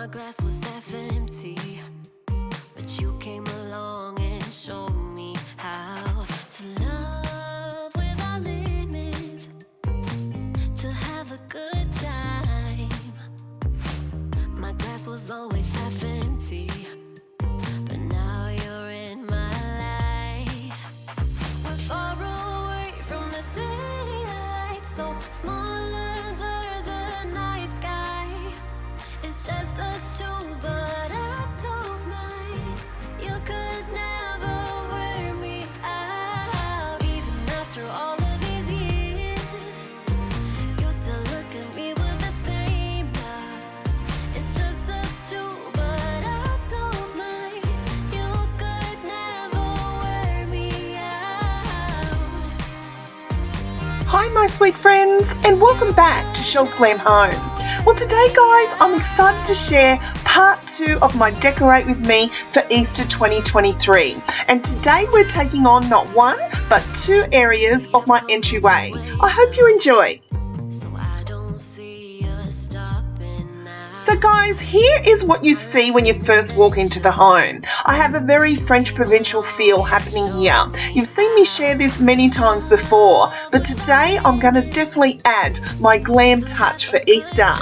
my glass was half empty, but you came along and showed me how to love without limits, to have a good time. My glass was always half empty, but now you're in my life. We're far away from the city lights, so small under the night sky. It's just us two, but I don't mind. You could never wear me out. Even after all of these years, you still look at me with the same love. It's just us two, but I don't mind. You could never wear me out. Hi my sweet friends, and welcome back to Chelle's Glam Home. Well, today guys, I'm excited to share part 2 of my Decorate With Me for Easter 2023. And today we're taking on not one, but 2 areas of my entryway. I hope you enjoy. So guys, here is what you see when you first walk into the home. I have a very French provincial feel happening here. You've seen me share this many times before, but today I'm going to definitely add my glam touch for Easter.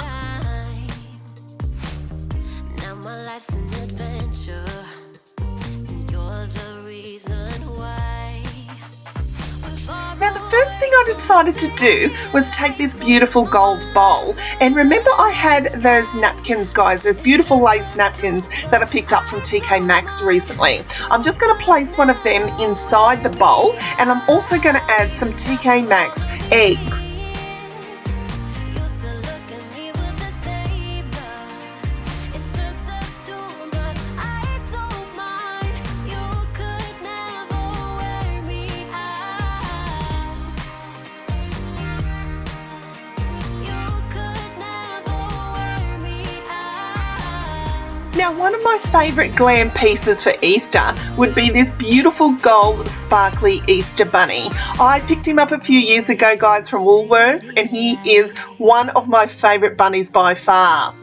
Now my life's an adventure, and you're the reason why. Now the first thing I decided to do was take this beautiful gold bowl, and remember I had those napkins guys, those beautiful lace napkins that I picked up from TK Maxx recently. I'm just going to place one of them inside the bowl, and I'm also going to add some TK Maxx eggs. Now one of my favourite glam pieces for Easter would be this beautiful gold sparkly Easter bunny. I picked him up a few years ago guys from Woolworths, and he is one of my favourite bunnies by far.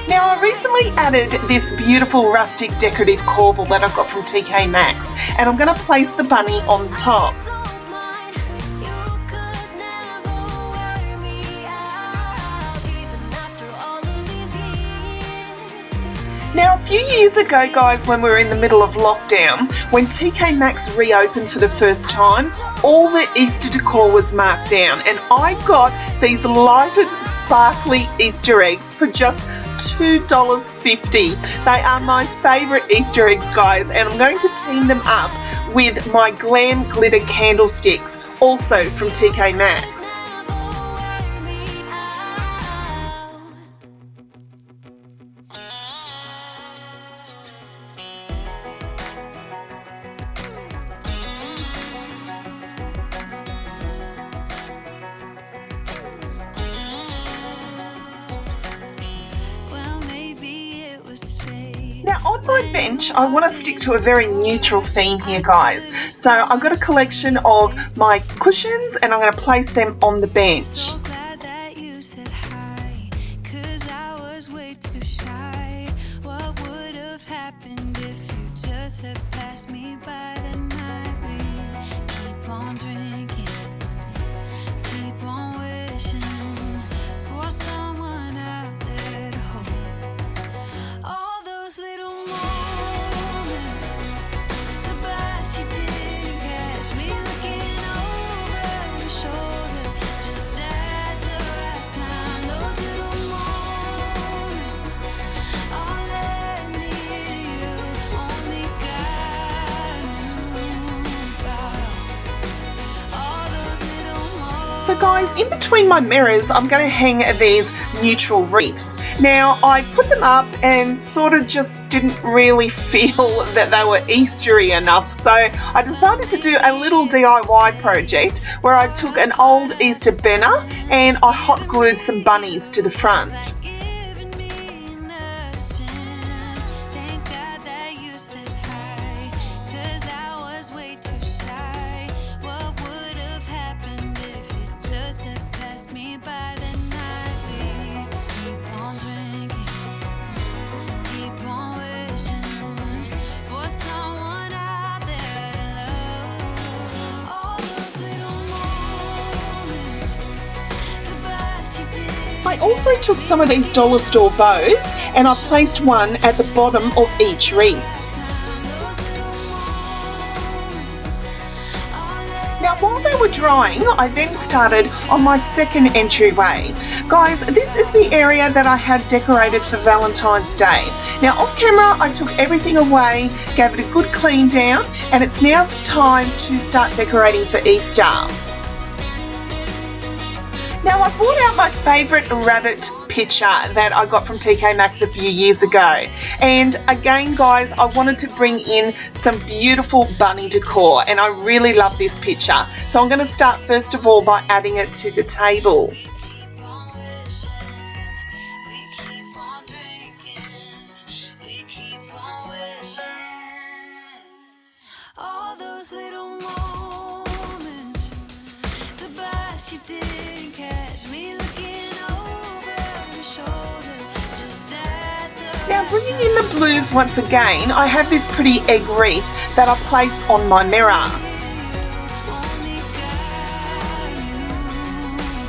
Now I recently added this beautiful rustic decorative corbel that I got from TK Maxx, and I'm going to place the bunny on top. Now a few years ago guys, when we were in the middle of lockdown, when TK Maxx reopened for the first time, all the Easter decor was marked down, and I got these lighted sparkly Easter eggs for just $2.50. They are my favourite Easter eggs guys, and I'm going to team them up with my Glam glitter candlesticks, also from TK Maxx. Now on my bench, I want to stick to a very neutral theme here guys. So I've got a collection of my cushions, and I'm going to place them on the bench. So guys, in between my mirrors, I'm going to hang these neutral wreaths. Now, I put them up and sort of just didn't really feel that they were Eastery enough. So I decided to do a little DIY project where I took an old Easter banner and I hot glued some bunnies to the front. What would have happened if you just had passed me by the night? I also took some of these dollar store bows and I placed one at the bottom of each wreath. Now while they were drying, I then started on my second entryway. Guys, this is the area that I had decorated for Valentine's Day. Now off camera, I took everything away, gave it a good clean down, and it's now time to start decorating for Easter. Now I brought out my favourite rabbit picture that I got from TK Maxx a few years ago, and again guys, I wanted to bring in some beautiful bunny decor, and I really love this picture, so I'm going to start first of all by adding it to the table. All those little moments, the bus you didn't catch me looking over my shoulder, just at the Now bringing in the blues once again, I have this pretty egg wreath that I place on my mirror. only guy you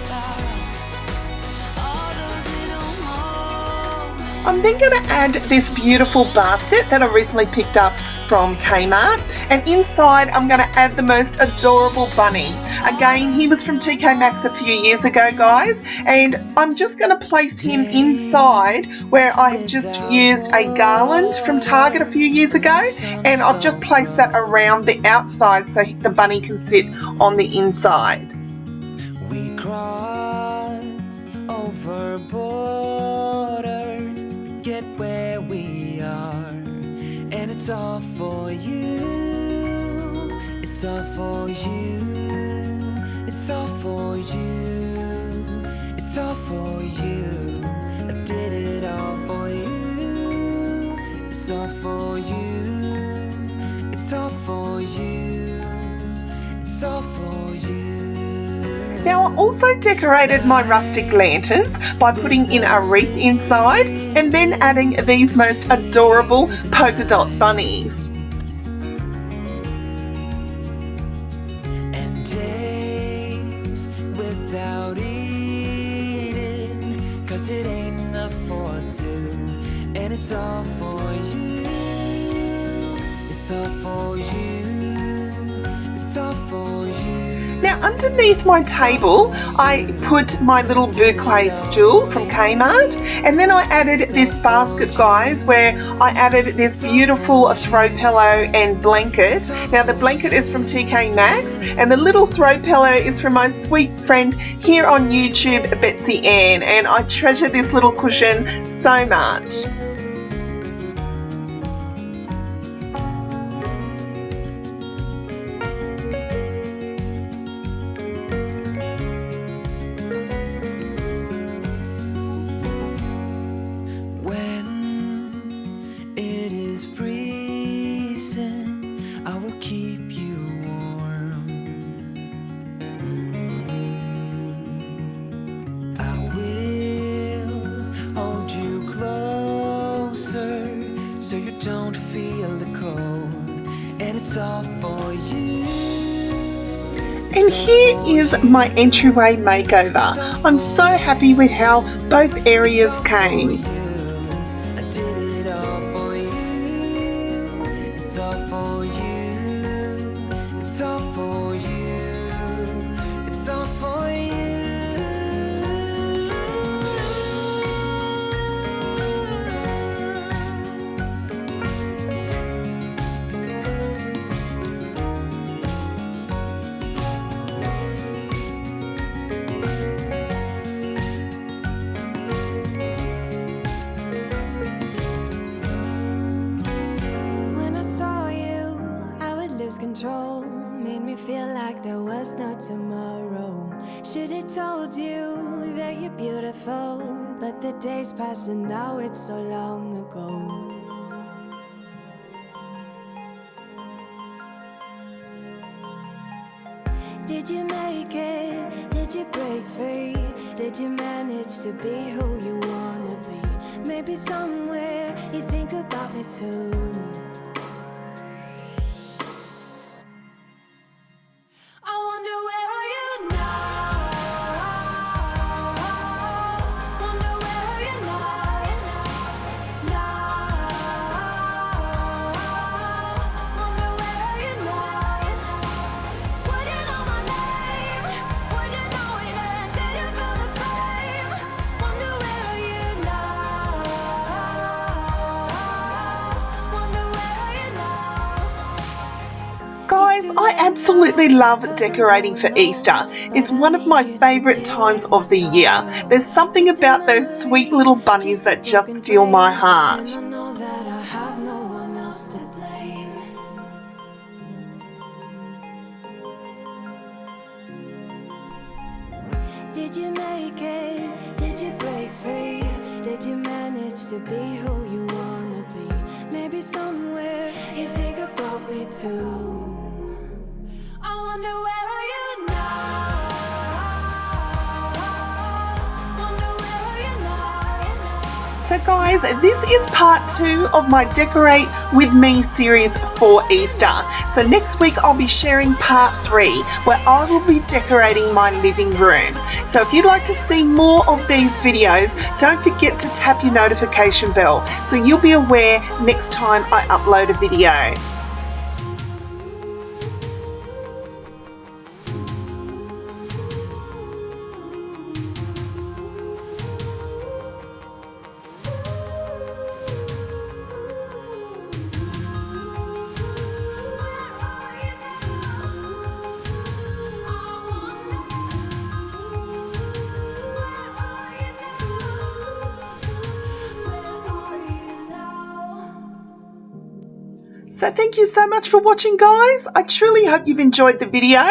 got. All those little moments. I'm then going to add this beautiful basket that I recently picked up from Kmart, and inside I'm going to add the most adorable bunny. Again, he was from TK Maxx a few years ago guys, and I'm just going to place him inside where I have just used a garland from Target a few years ago, and I've just placed that around the outside so the bunny can sit on the inside. We crossed over borders to get where we are, and it's all for you. It's all for you. It's all for you. It's all for you. I did it all for you. It's all for you. It's all for you. It's all for you. Now I also decorated my rustic lanterns by putting in a wreath inside and then adding these most adorable polka dot bunnies. And days without eating, 'cause it ain't enough for two, and it's all for you. It's all for you. It's all for you. Now underneath my table I put my little boucle stool from Kmart, and then I added this basket guys where I added this beautiful throw pillow and blanket. Now the blanket is from TK Maxx and the little throw pillow is from my sweet friend here on YouTube, Betsy Ann, and I treasure this little cushion so much. So you don't feel the cold, and it's all for you. And here is my entryway makeover. I'm so happy with how both areas came. I did it all for you. It's all for you. It's all for you. It's all for you. Control made me feel like there was no tomorrow. Should have told you that you're beautiful, but the days pass and now it's so long ago. Did you make it? Did you break free? Did you manage to be who you wanna be? Maybe somewhere you think about me too. I wonder where are you now? I absolutely love decorating for Easter. It's one of my favourite times of the year. There's something about those sweet little bunnies that just steal my heart. I know that I have no one else to blame. Did you make it? Did you break free? Did you manage to be who you wanna be? Maybe somewhere you think about me too. I wonder where are you now? Wonder where are you now? So guys, this is part 2 of my Decorate With Me series for Easter. So next week I'll be sharing part 3 where I will be decorating my living room. So if you'd like to see more of these videos, don't forget to tap your notification bell so you'll be aware next time I upload a video. So thank you so much for watching, guys. I truly hope you've enjoyed the video.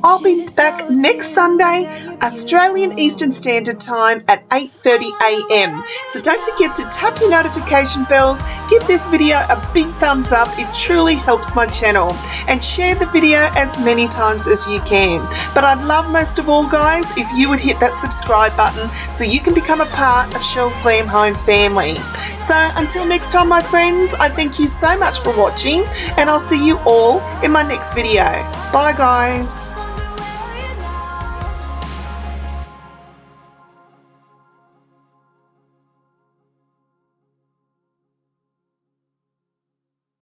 I'll be back next Sunday, Australian Eastern Standard Time at 8:30 a.m. So don't forget to tap your notification bells, give this video a big thumbs up. It truly helps my channel. And share the video as many times as you can. But I'd love most of all, guys, if you would hit that subscribe button so you can become a part of Chelle's Glam Home family. So until next time, my friends, I thank you so much for watching, and I'll see you all in my next video. Bye, guys.